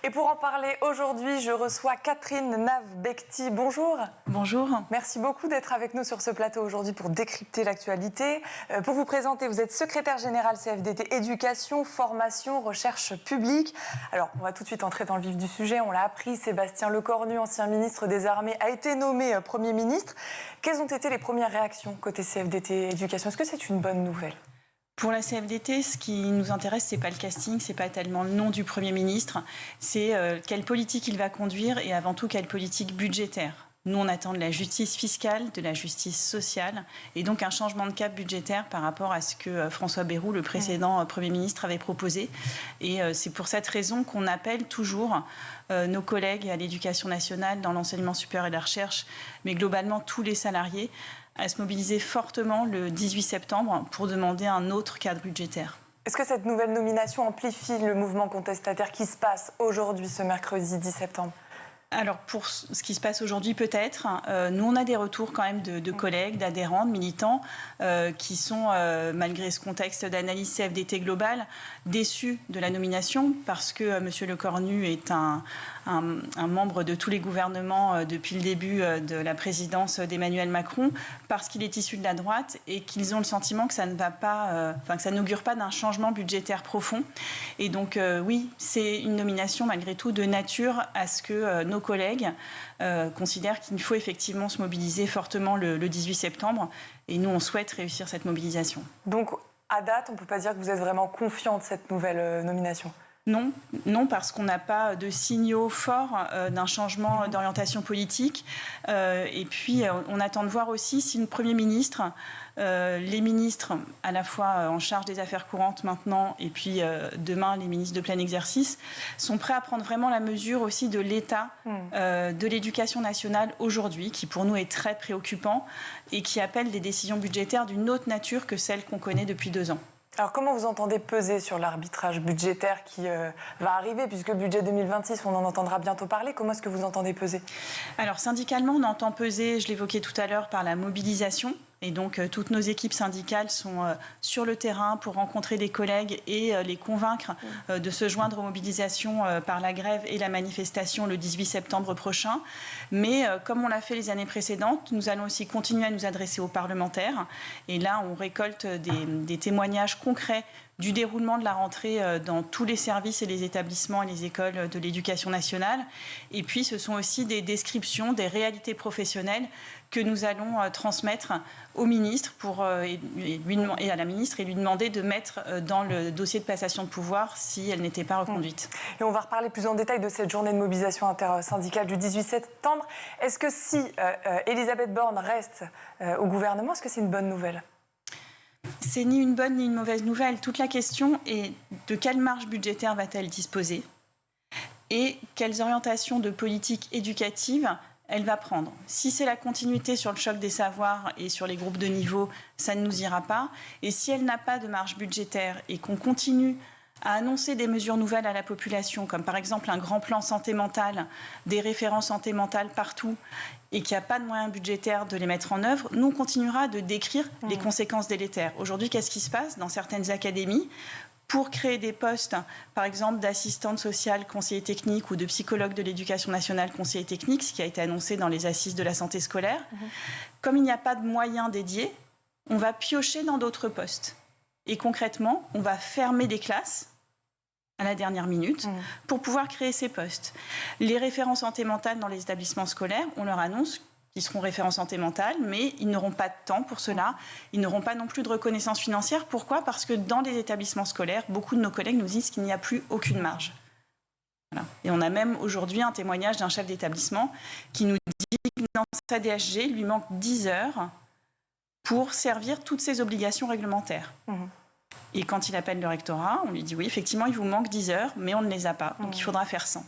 Et pour en parler aujourd'hui, je reçois Catherine Nave-Becti. Bonjour. Bonjour. Merci beaucoup d'être avec nous sur ce plateau aujourd'hui pour décrypter l'actualité. Pour vous présenter, vous êtes secrétaire générale CFDT Éducation, Formation, Recherche publique. Alors, on va tout de suite entrer dans le vif du sujet. On l'a appris, Sébastien Lecornu, ancien ministre des Armées, a été nommé Premier ministre. Quelles ont été les premières réactions côté CFDT Éducation? Est-ce que c'est une bonne nouvelle? Pour la CFDT, ce qui nous intéresse, c'est pas le casting, c'est pas tellement le nom du Premier ministre, c'est quelle politique il va conduire et avant tout quelle politique budgétaire. Nous, on attend de la justice fiscale, de la justice sociale et donc un changement de cap budgétaire par rapport à ce que François Bayrou, le précédent Premier ministre, avait proposé. Et c'est pour cette raison qu'on appelle toujours nos collègues à l'Éducation nationale, dans l'enseignement supérieur et la recherche, mais globalement tous les salariés, à se mobiliser fortement le 18 septembre pour demander un autre cadre budgétaire. Est-ce que cette nouvelle nomination amplifie le mouvement contestataire qui se passe aujourd'hui, ce mercredi 10 septembre ? Alors, pour ce qui se passe aujourd'hui, peut-être. Nous, on a des retours quand même de collègues, d'adhérents, de militants qui sont, malgré ce contexte d'analyse CFDT globale, déçus de la nomination parce que M. Lecornu est un membre de tous les gouvernements depuis le début de la présidence d'Emmanuel Macron, parce qu'il est issu de la droite et qu'ils ont le sentiment que ça ne va pas, que ça n'augure pas d'un changement budgétaire profond. Et donc, oui, c'est une nomination malgré tout de nature à ce que nos collègues considèrent qu'il faut effectivement se mobiliser fortement le 18 septembre. Et nous, on souhaite réussir cette mobilisation. Donc, à date, on ne peut pas dire que vous êtes vraiment confiant de cette nouvelle nomination ? Non, parce qu'on n'a pas de signaux forts d'un changement d'orientation politique. Et puis, on attend de voir aussi si le Premier ministre, les ministres à la fois en charge des affaires courantes maintenant et puis demain les ministres de plein exercice, sont prêts à prendre vraiment la mesure aussi de l'état de l'éducation nationale aujourd'hui, qui pour nous est très préoccupant et qui appelle des décisions budgétaires d'une autre nature que celles qu'on connaît depuis 2 ans. Alors comment vous entendez peser sur l'arbitrage budgétaire qui va arriver, puisque le budget 2026, on en entendra bientôt parler. Comment est-ce que vous entendez peser ? Alors syndicalement, on entend peser, je l'évoquais tout à l'heure, par la mobilisation. Et donc, toutes nos équipes syndicales sont sur le terrain pour rencontrer des collègues et les convaincre de se joindre aux mobilisations par la grève et la manifestation le 18 septembre prochain. Mais comme on l'a fait les années précédentes, nous allons aussi continuer à nous adresser aux parlementaires. Et là, on récolte des témoignages concrets du déroulement de la rentrée dans tous les services et les établissements et les écoles de l'éducation nationale. Et puis, ce sont aussi des descriptions des réalités professionnelles que nous allons transmettre au ministre et à la ministre et lui demander de mettre dans le dossier de passation de pouvoir si elle n'était pas reconduite. Et on va reparler plus en détail de cette journée de mobilisation intersyndicale du 18 septembre. Est-ce que si Elisabeth Borne reste au gouvernement, est-ce que c'est une bonne nouvelle ? C'est ni une bonne ni une mauvaise nouvelle. Toute la question est de quelle marge budgétaire va-t-elle disposer et quelles orientations de politique éducative elle va prendre. Si c'est la continuité sur le choc des savoirs et sur les groupes de niveau, ça ne nous ira pas. Et si elle n'a pas de marge budgétaire et qu'on continue à annoncer des mesures nouvelles à la population, comme par exemple un grand plan santé mentale, des référents santé mentale partout, et qu'il n'y a pas de moyens budgétaires de les mettre en œuvre, nous, on continuera de décrire les conséquences délétères. Aujourd'hui, qu'est-ce qui se passe dans certaines académies ? Pour créer des postes, par exemple, d'assistante sociale, conseiller technique ou de psychologue de l'éducation nationale, conseiller technique, ce qui a été annoncé dans les assises de la santé scolaire, comme il n'y a pas de moyens dédiés, on va piocher dans d'autres postes. Et concrètement, on va fermer des classes à la dernière minute pour pouvoir créer ces postes. Les référents santé mentale dans les établissements scolaires, on leur annonce qu'ils seront référents santé mentale, mais ils n'auront pas de temps pour cela. Ils n'auront pas non plus de reconnaissance financière. Pourquoi ? Parce que dans les établissements scolaires, beaucoup de nos collègues nous disent qu'il n'y a plus aucune marge. Voilà. Et on a même aujourd'hui un témoignage d'un chef d'établissement qui nous dit que dans sa DHG, il lui manque 10 heures pour servir toutes ses obligations réglementaires. Et quand il appelle le rectorat, on lui dit oui, effectivement, il vous manque 10 heures, mais on ne les a pas. Donc il faudra faire 100.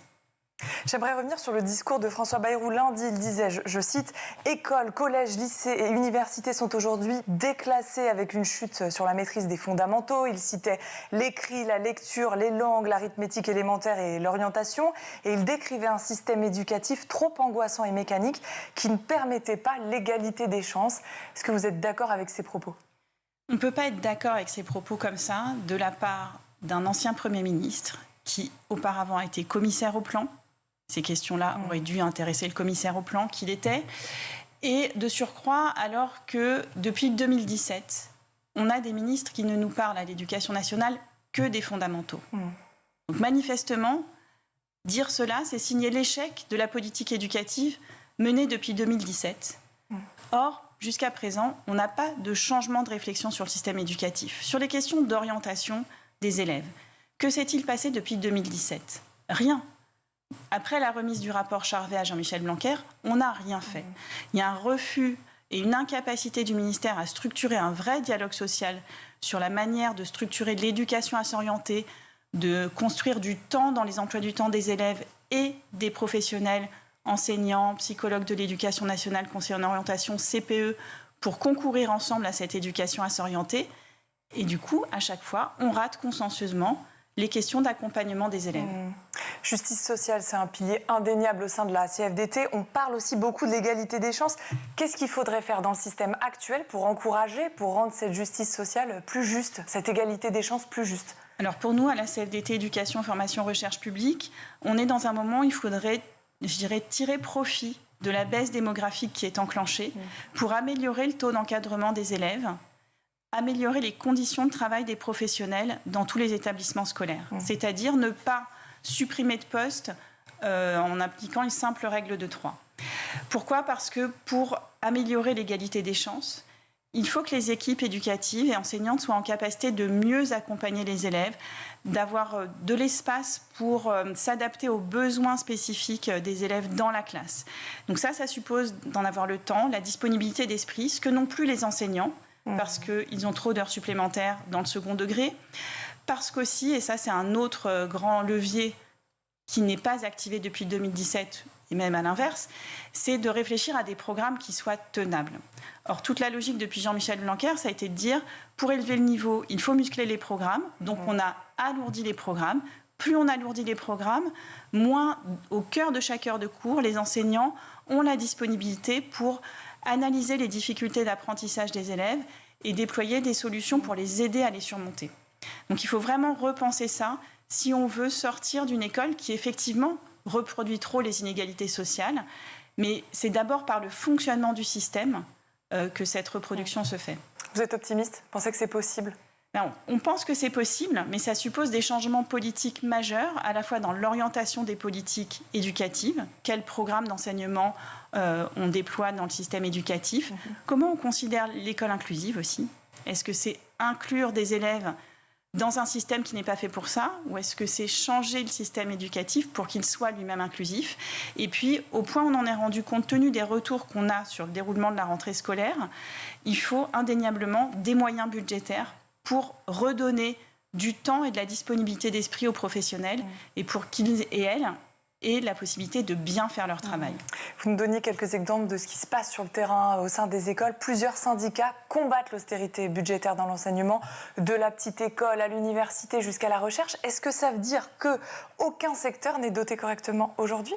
J'aimerais revenir sur le discours de François Bayrou. Lundi, il disait, je cite, « Écoles, collèges, lycées et universités sont aujourd'hui déclassées avec une chute sur la maîtrise des fondamentaux. » Il citait l'écrit, la lecture, les langues, l'arithmétique élémentaire et l'orientation. Et il décrivait un système éducatif trop angoissant et mécanique qui ne permettait pas l'égalité des chances. Est-ce que vous êtes d'accord avec ces propos ? On ne peut pas être d'accord avec ces propos comme ça de la part d'un ancien Premier ministre qui auparavant a été commissaire au plan. Ces questions-là auraient dû intéresser le commissaire au plan qu'il était. Et de surcroît, alors que depuis 2017, on a des ministres qui ne nous parlent à l'éducation nationale que des fondamentaux. Donc manifestement, dire cela, c'est signer l'échec de la politique éducative menée depuis 2017. Or, jusqu'à présent, on n'a pas de changement de réflexion sur le système éducatif. Sur les questions d'orientation des élèves, que s'est-il passé depuis 2017 ? Rien. Après la remise du rapport Charvet à Jean-Michel Blanquer, on n'a rien fait. Il y a un refus et une incapacité du ministère à structurer un vrai dialogue social sur la manière de structurer l'éducation à s'orienter, de construire du temps dans les emplois du temps des élèves et des professionnels, enseignants, psychologues de l'éducation nationale, conseillers en orientation, CPE, pour concourir ensemble à cette éducation à s'orienter. Et du coup, à chaque fois, on rate consensueusement les questions d'accompagnement des élèves. Justice sociale, c'est un pilier indéniable au sein de la CFDT. On parle aussi beaucoup de l'égalité des chances. Qu'est-ce qu'il faudrait faire dans le système actuel pour encourager, pour rendre cette justice sociale plus juste, cette égalité des chances plus juste ? Alors pour nous, à la CFDT Éducation, Formation, Recherche publique, on est dans un moment où il faudrait, je dirais, tirer profit de la baisse démographique qui est enclenchée pour améliorer le taux d'encadrement des élèves, améliorer les conditions de travail des professionnels dans tous les établissements scolaires. C'est-à-dire ne pas supprimer de postes en appliquant une simple règle de 3. Pourquoi ? Parce que pour améliorer l'égalité des chances, il faut que les équipes éducatives et enseignantes soient en capacité de mieux accompagner les élèves, d'avoir de l'espace pour s'adapter aux besoins spécifiques des élèves dans la classe. Donc ça suppose d'en avoir le temps, la disponibilité d'esprit, ce que n'ont plus les enseignants, parce qu'ils ont trop d'heures supplémentaires dans le second degré, parce qu'aussi, et ça c'est un autre grand levier qui n'est pas activé depuis 2017, et même à l'inverse, c'est de réfléchir à des programmes qui soient tenables. Or, toute la logique depuis Jean-Michel Blanquer, ça a été de dire, pour élever le niveau, il faut muscler les programmes, donc on a alourdi les programmes. Plus on alourdit les programmes, moins au cœur de chaque heure de cours, les enseignants ont la disponibilité pour analyser les difficultés d'apprentissage des élèves et déployer des solutions pour les aider à les surmonter. Donc il faut vraiment repenser ça si on veut sortir d'une école qui effectivement reproduit trop les inégalités sociales, mais c'est d'abord par le fonctionnement du système que cette reproduction se fait. Vous êtes optimiste ? Pensez que c'est possible ? Non, on pense que c'est possible, mais ça suppose des changements politiques majeurs, à la fois dans l'orientation des politiques éducatives, quels programmes d'enseignement on déploie dans le système éducatif, comment on considère l'école inclusive aussi. Est-ce que c'est inclure des élèves dans un système qui n'est pas fait pour ça, ou est-ce que c'est changer le système éducatif pour qu'il soit lui-même inclusif ? Et puis, au point où on en est rendu, compte tenu des retours qu'on a sur le déroulement de la rentrée scolaire, il faut indéniablement des moyens budgétaires pour redonner du temps et de la disponibilité d'esprit aux professionnels et pour qu'ils et elles aient la possibilité de bien faire leur travail. Vous nous donniez quelques exemples de ce qui se passe sur le terrain au sein des écoles. Plusieurs syndicats combattent l'austérité budgétaire dans l'enseignement, de la petite école à l'université jusqu'à la recherche. Est-ce que ça veut dire qu'aucun secteur n'est doté correctement aujourd'hui ?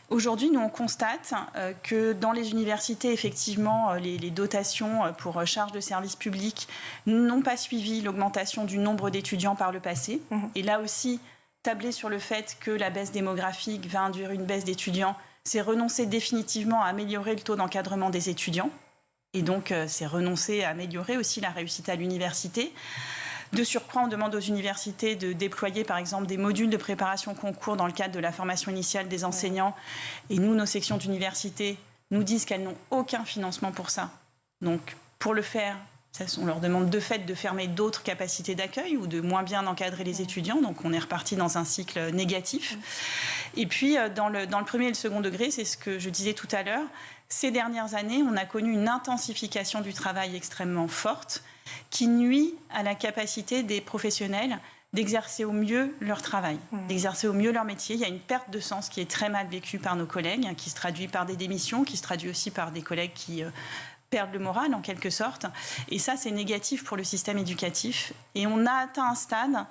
Aujourd'hui, nous, on constate que dans les universités, effectivement, les dotations pour charges de service public n'ont pas suivi l'augmentation du nombre d'étudiants par le passé. Et là aussi, tabler sur le fait que la baisse démographique va induire une baisse d'étudiants, c'est renoncer définitivement à améliorer le taux d'encadrement des étudiants. Et donc, c'est renoncer à améliorer aussi la réussite à l'université. De surcroît, on demande aux universités de déployer, par exemple, des modules de préparation concours dans le cadre de la formation initiale des enseignants. Et nous, nos sections d'université nous disent qu'elles n'ont aucun financement pour ça. Donc, pour le faire, on leur demande de fait de fermer d'autres capacités d'accueil ou de moins bien encadrer les étudiants. Donc, on est reparti dans un cycle négatif. Et puis, dans le premier et le second degré, c'est ce que je disais tout à l'heure, ces dernières années, on a connu une intensification du travail extrêmement forte qui nuit à la capacité des professionnels d'exercer au mieux leur travail, d'exercer au mieux leur métier. Il y a une perte de sens qui est très mal vécue par nos collègues, qui se traduit par des démissions, qui se traduit aussi par des collègues qui perdent le moral en quelque sorte. Et ça, c'est négatif pour le système éducatif. Et on a atteint un stade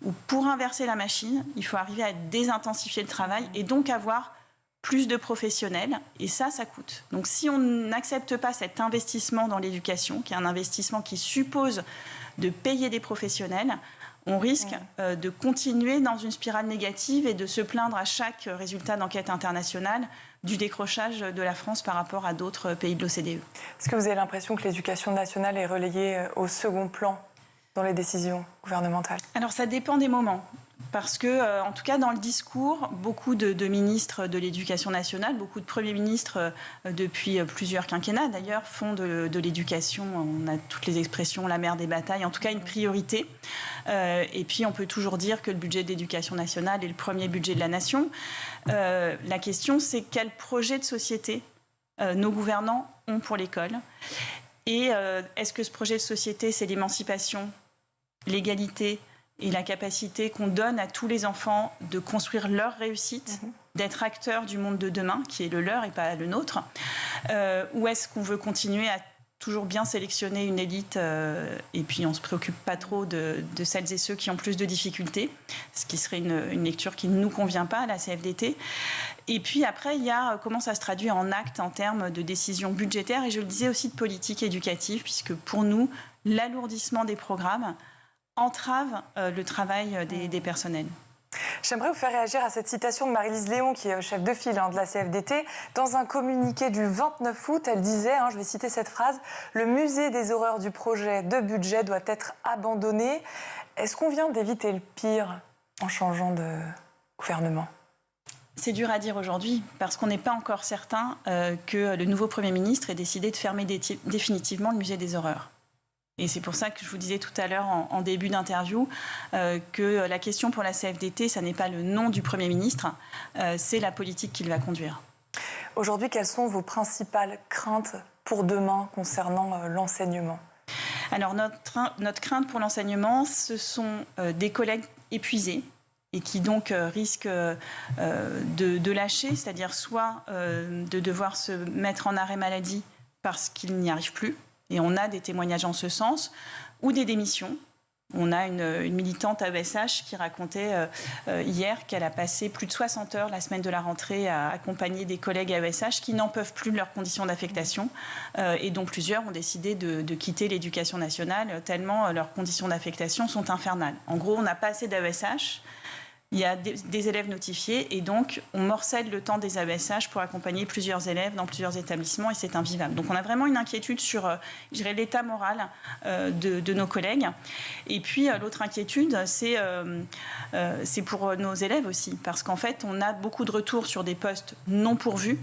où pour inverser la machine, il faut arriver à désintensifier le travail et donc avoir plus de professionnels, et ça coûte. Donc si on n'accepte pas cet investissement dans l'éducation, qui est un investissement qui suppose de payer des professionnels, on risque de continuer dans une spirale négative et de se plaindre à chaque résultat d'enquête internationale du décrochage de la France par rapport à d'autres pays de l'OCDE. Est-ce que vous avez l'impression que l'éducation nationale est reléguée au second plan dans les décisions gouvernementales? Alors ça dépend des moments. Parce que, en tout cas, dans le discours, beaucoup de ministres de l'Éducation nationale, beaucoup de premiers ministres depuis plusieurs quinquennats d'ailleurs, font de l'éducation, on a toutes les expressions, la mère des batailles, en tout cas une priorité. Et puis on peut toujours dire que le budget de l'Éducation nationale est le premier budget de la nation. La question, c'est quel projet de société nos gouvernants ont pour l'école. Et est-ce que ce projet de société, c'est l'émancipation, l'égalité et la capacité qu'on donne à tous les enfants de construire leur réussite, d'être acteurs du monde de demain, qui est le leur et pas le nôtre, ou est-ce qu'on veut continuer à toujours bien sélectionner une élite et puis on ne se préoccupe pas trop de celles et ceux qui ont plus de difficultés, ce qui serait une lecture qui ne nous convient pas à la CFDT. Et puis après, il y a comment ça se traduit en actes en termes de décisions budgétaires et je le disais aussi de politique éducative, puisque pour nous, l'alourdissement des programmes entrave le travail des personnels. J'aimerais vous faire réagir à cette citation de Marie-Lise Léon, qui est chef de file de la CFDT. Dans un communiqué du 29 août, elle disait, je vais citer cette phrase, « Le musée des horreurs du projet de budget doit être abandonné ». Est-ce qu'on vient d'éviter le pire en changeant de gouvernement ? C'est dur à dire aujourd'hui, parce qu'on n'est pas encore certain que le nouveau Premier ministre ait décidé de fermer définitivement le musée des horreurs. Et c'est pour ça que je vous disais tout à l'heure en début d'interview que la question pour la CFDT, ça n'est pas le nom du Premier ministre, c'est la politique qu'il va conduire. Aujourd'hui, quelles sont vos principales craintes pour demain concernant l'enseignement ? Alors notre crainte pour l'enseignement, ce sont des collègues épuisés et qui donc risquent de lâcher, c'est-à-dire soit de devoir se mettre en arrêt maladie parce qu'ils n'y arrivent plus. Et on a des témoignages en ce sens, ou des démissions. On a une militante AESH qui racontait hier qu'elle a passé plus de 60 heures la semaine de la rentrée à accompagner des collègues AESH qui n'en peuvent plus de leurs conditions d'affectation et dont plusieurs ont décidé de quitter l'éducation nationale tellement leurs conditions d'affectation sont infernales. En gros, on n'a pas assez d'AESH. Il y a des élèves notifiés et donc on morcelle le temps des AESH pour accompagner plusieurs élèves dans plusieurs établissements et c'est invivable. Donc on a vraiment une inquiétude sur, je dirais, l'état moral de nos collègues. Et puis l'autre inquiétude, c'est pour nos élèves aussi, parce qu'en fait on a beaucoup de retours sur des postes non pourvus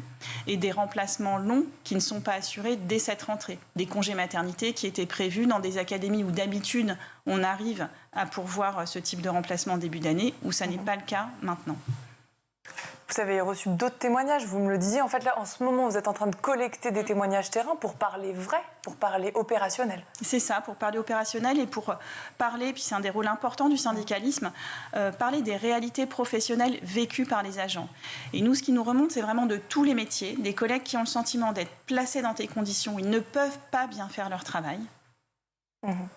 et des remplacements longs qui ne sont pas assurés dès cette rentrée. Des congés maternité qui étaient prévus dans des académies où d'habitude on arrive à pourvoir ce type de remplacement en début d'année, où ça n'est pas le cas maintenant. Vous avez reçu d'autres témoignages, vous me le disiez. En fait, là, en ce moment, vous êtes en train de collecter des témoignages terrain pour parler vrai, pour parler opérationnel. C'est ça, pour parler opérationnel et pour parler, puis c'est un des rôles importants du syndicalisme, parler des réalités professionnelles vécues par les agents. Et nous, ce qui nous remonte, c'est vraiment de tous les métiers, des collègues qui ont le sentiment d'être placés dans des conditions où ils ne peuvent pas bien faire leur travail,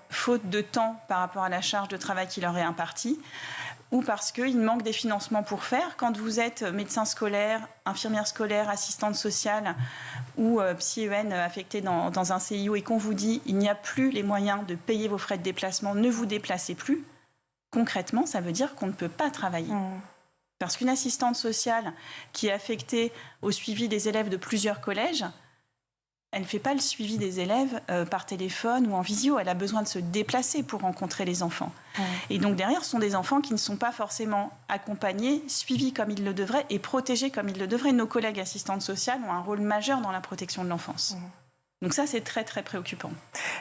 faute de temps par rapport à la charge de travail qui leur est impartie, ou parce qu'il manque des financements pour faire. Quand vous êtes médecin scolaire, infirmière scolaire, assistante sociale ou psy-EN affecté dans un CIO et qu'on vous dit il n'y a plus les moyens de payer vos frais de déplacement, ne vous déplacez plus, concrètement, ça veut dire qu'on ne peut pas travailler. Parce qu'une assistante sociale qui est affectée au suivi des élèves de plusieurs collèges, elle ne fait pas le suivi des élèves par téléphone ou en visio. Elle a besoin de se déplacer pour rencontrer les enfants. Et donc derrière, ce sont des enfants qui ne sont pas forcément accompagnés, suivis comme ils le devraient et protégés comme ils le devraient. Nos collègues assistantes sociales ont un rôle majeur dans la protection de l'enfance. Donc ça, c'est très, très préoccupant.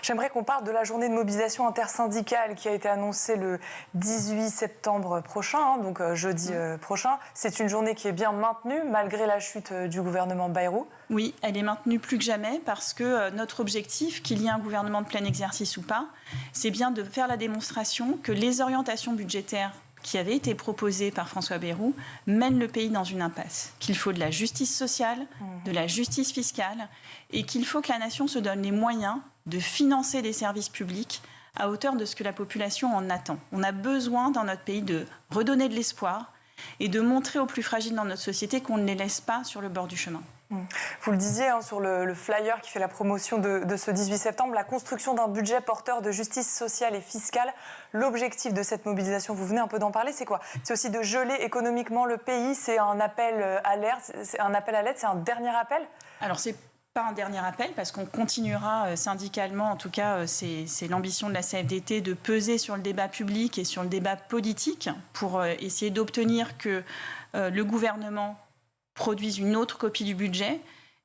J'aimerais qu'on parle de la journée de mobilisation intersyndicale qui a été annoncée le 18 septembre prochain, donc jeudi prochain. C'est une journée qui est bien maintenue, malgré la chute du gouvernement Bayrou. Oui, elle est maintenue plus que jamais parce que notre objectif, qu'il y ait un gouvernement de plein exercice ou pas, c'est bien de faire la démonstration que les orientations budgétaires qui avait été proposé par François Bayrou mène le pays dans une impasse. Qu'il faut de la justice sociale, de la justice fiscale et qu'il faut que la nation se donne les moyens de financer des services publics à hauteur de ce que la population en attend. On a besoin dans notre pays de redonner de l'espoir et de montrer aux plus fragiles dans notre société qu'on ne les laisse pas sur le bord du chemin. Vous le disiez sur le flyer qui fait la promotion de ce 18 septembre, la construction d'un budget porteur de justice sociale et fiscale. L'objectif de cette mobilisation, vous venez un peu d'en parler, c'est quoi? C'est aussi de geler économiquement le pays, c'est un appel à l'aide, c'est un dernier appel? Alors c'est pas un dernier appel parce qu'on continuera syndicalement, en tout cas c'est l'ambition de la CFDT de peser sur le débat public et sur le débat politique pour essayer d'obtenir que le gouvernement produisent une autre copie du budget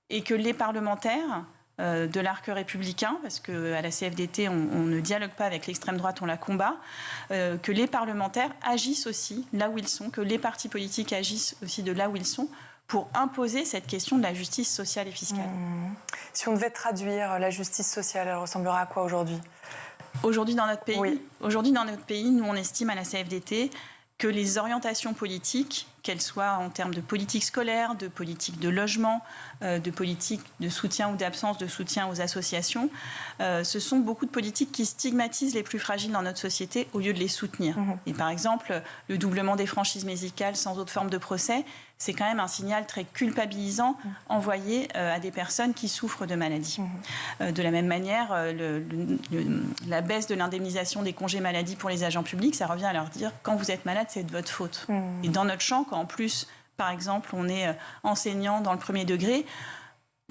et que les parlementaires de l'arc républicain, parce qu'à la CFDT, on ne dialogue pas avec l'extrême droite, on la combat, que les parlementaires agissent aussi là où ils sont, que les partis politiques agissent aussi de là où ils sont pour imposer cette question de la justice sociale et fiscale. Si on devait traduire la justice sociale, elle ressemblera à quoi aujourd'hui ? Aujourd'hui dans notre pays, oui. Aujourd'hui dans notre pays, nous on estime à la CFDT que les orientations politiques, qu'elles soient en termes de politique scolaire, de politique de logement, de politique de soutien ou d'absence de soutien aux associations, ce sont beaucoup de politiques qui stigmatisent les plus fragiles dans notre société au lieu de les soutenir. Et par exemple, le doublement des franchises médicales sans autre forme de procès, c'est quand même un signal très culpabilisant envoyé à des personnes qui souffrent de maladies. De la même manière, la baisse de l'indemnisation des congés maladie pour les agents publics, ça revient à leur dire quand vous êtes malade, c'est de votre faute. Et dans notre champ, quand en plus, par exemple, on est enseignant dans le premier degré,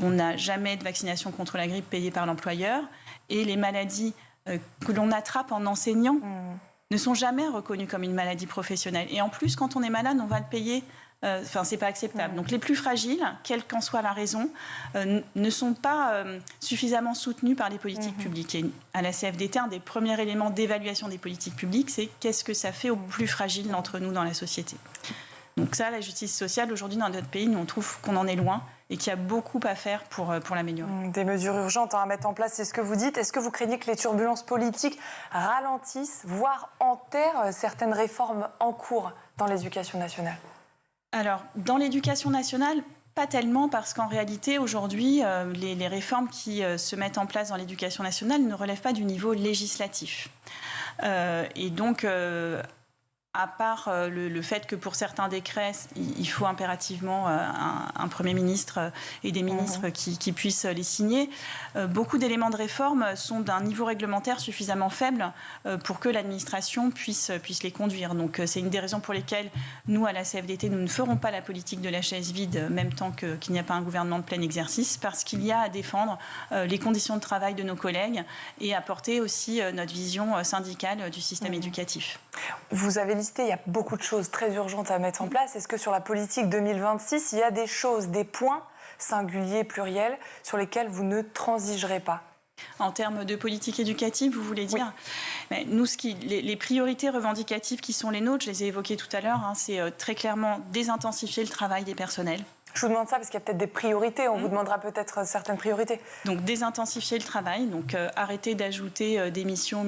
on n'a jamais de vaccination contre la grippe payée par l'employeur et les maladies que l'on attrape en enseignant ne sont jamais reconnues comme une maladie professionnelle. Et en plus, quand on est malade, on va le payer. C'est pas acceptable. Donc les plus fragiles, quelle qu'en soit la raison, ne sont pas suffisamment soutenus par les politiques publiques. Et à la CFDT, un des premiers éléments d'évaluation des politiques publiques, c'est qu'est-ce que ça fait aux plus fragiles d'entre nous dans la société. Donc ça, la justice sociale, aujourd'hui dans notre pays, nous on trouve qu'on en est loin et qu'il y a beaucoup à faire pour l'améliorer. Des mesures urgentes à mettre en place, c'est ce que vous dites. Est-ce que vous craignez que les turbulences politiques ralentissent, voire enterrent certaines réformes en cours dans l'éducation nationale ? Alors, dans l'éducation nationale, pas tellement, parce qu'en réalité, aujourd'hui, les réformes qui se mettent en place dans l'éducation nationale ne relèvent pas du niveau législatif. Et donc, à part le fait que pour certains décrets, il faut impérativement un Premier ministre et des ministres qui puissent les signer, beaucoup d'éléments de réforme sont d'un niveau réglementaire suffisamment faible pour que l'administration puisse les conduire. Donc c'est une des raisons pour lesquelles nous, à la CFDT, nous ne ferons pas la politique de la chaise vide, même tant qu'il n'y a pas un gouvernement de plein exercice, parce qu'il y a à défendre les conditions de travail de nos collègues et apporter aussi notre vision syndicale du système éducatif. Vous avez listé, il y a beaucoup de choses très urgentes à mettre en place. Est-ce que sur la politique 2026, il y a des choses, des points singuliers, pluriels, sur lesquels vous ne transigerez pas ? En termes de politique éducative, vous voulez dire ? Mais nous, les priorités revendicatives qui sont les nôtres, je les ai évoquées tout à l'heure, c'est très clairement désintensifier le travail des personnels. Je vous demande ça parce qu'il y a peut-être des priorités. On vous demandera peut-être certaines priorités. Donc, désintensifier le travail. Donc, arrêter d'ajouter des missions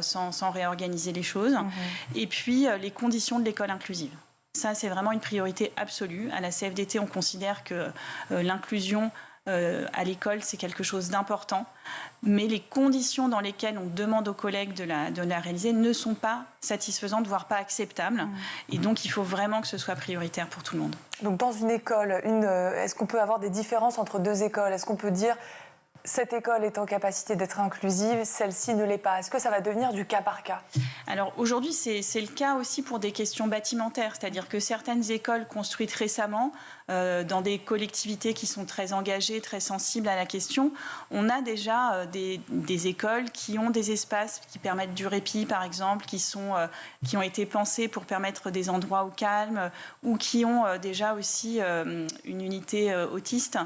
sans réorganiser les choses. Et puis, les conditions de l'école inclusive. Ça, c'est vraiment une priorité absolue. À la CFDT, on considère que l'inclusion à l'école, c'est quelque chose d'important. Mais les conditions dans lesquelles on demande aux collègues de la réaliser ne sont pas satisfaisantes, voire pas acceptables. Et donc, il faut vraiment que ce soit prioritaire pour tout le monde. Donc, dans une école, est-ce qu'on peut avoir des différences entre deux écoles ? Est-ce qu'on peut dire cette école est en capacité d'être inclusive, celle-ci ne l'est pas ? Est-ce que ça va devenir du cas par cas ? Alors aujourd'hui, c'est le cas aussi pour des questions bâtimentaires, c'est-à-dire que certaines écoles construites récemment, dans des collectivités qui sont très engagées, très sensibles à la question, on a déjà des écoles qui ont des espaces qui permettent du répit, par exemple, qui ont été pensés pour permettre des endroits au calme, ou qui ont déjà aussi une unité autiste,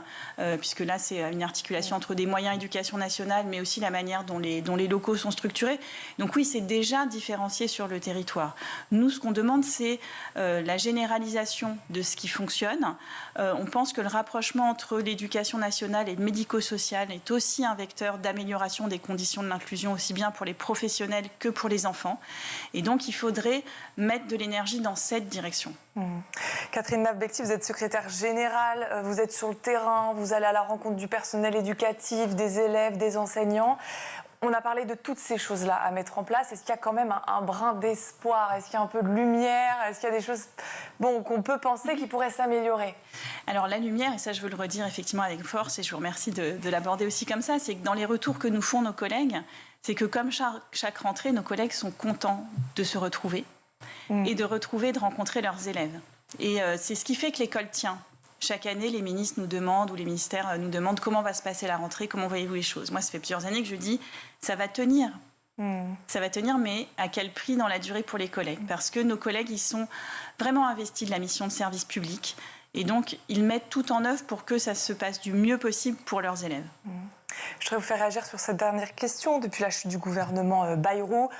puisque là, c'est une articulation entre des moyens éducation nationale, mais aussi la manière dont les locaux sont structurés. Donc oui, c'est déjà différencié sur le territoire. Nous, ce qu'on demande, c'est la généralisation de ce qui fonctionne. On pense que le rapprochement entre l'éducation nationale et le médico-social est aussi un vecteur d'amélioration des conditions de l'inclusion, aussi bien pour les professionnels que pour les enfants. Et donc, il faudrait mettre de l'énergie dans cette direction. Catherine Naf-Bekti, vous êtes secrétaire générale, vous êtes sur le terrain, vous allez à la rencontre du personnel éducatif, des élèves, des enseignants. On a parlé de toutes ces choses-là à mettre en place. Est-ce qu'il y a quand même un brin d'espoir? Est-ce qu'il y a un peu de lumière? Est-ce qu'il y a des choses qu'on peut penser qui pourraient s'améliorer? Alors la lumière, et ça je veux le redire effectivement avec force, et je vous remercie de l'aborder aussi comme ça, c'est que dans les retours que nous font nos collègues, c'est que comme chaque rentrée, nos collègues sont contents de se retrouver et de rencontrer leurs élèves. Et c'est ce qui fait que l'école tient. Chaque année, les ministres nous demandent, ou les ministères nous demandent comment va se passer la rentrée, comment voyez-vous les choses. Moi, ça fait plusieurs années que je dis, ça va tenir. Ça va tenir, mais à quel prix dans la durée pour les collègues? Parce que nos collègues, ils sont vraiment investis de la mission de service public. Et donc, ils mettent tout en œuvre pour que ça se passe du mieux possible pour leurs élèves. Je voudrais vous faire réagir sur cette dernière question. Depuis la chute du gouvernement Bayrou,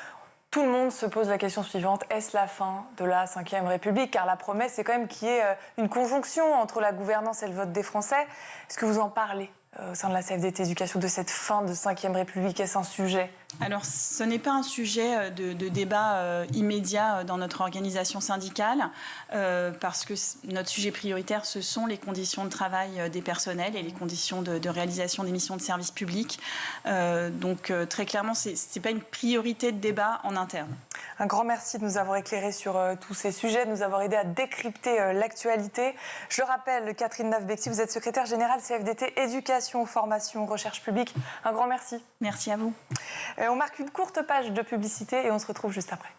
tout le monde se pose la question suivante. Est-ce la fin de la Ve République? Car la promesse, c'est quand même qu'il y ait une conjonction entre la gouvernance et le vote des Français. Est-ce que vous en parlez au sein de la CFDT Éducation de cette fin de Ve République? Est-ce un sujet? Alors, ce n'est pas un sujet de débat immédiat dans notre organisation syndicale, parce que notre sujet prioritaire, ce sont les conditions de travail des personnels et les conditions de réalisation des missions de service public. Donc, très clairement, ce n'est pas une priorité de débat en interne. Un grand merci de nous avoir éclairés sur tous ces sujets, de nous avoir aidés à décrypter l'actualité. Je le rappelle, Catherine Nave-Bexy, vous êtes secrétaire générale CFDT Éducation, Formation, Recherche publique. Un grand merci. Merci à vous. On marque une courte page de publicité et on se retrouve juste après.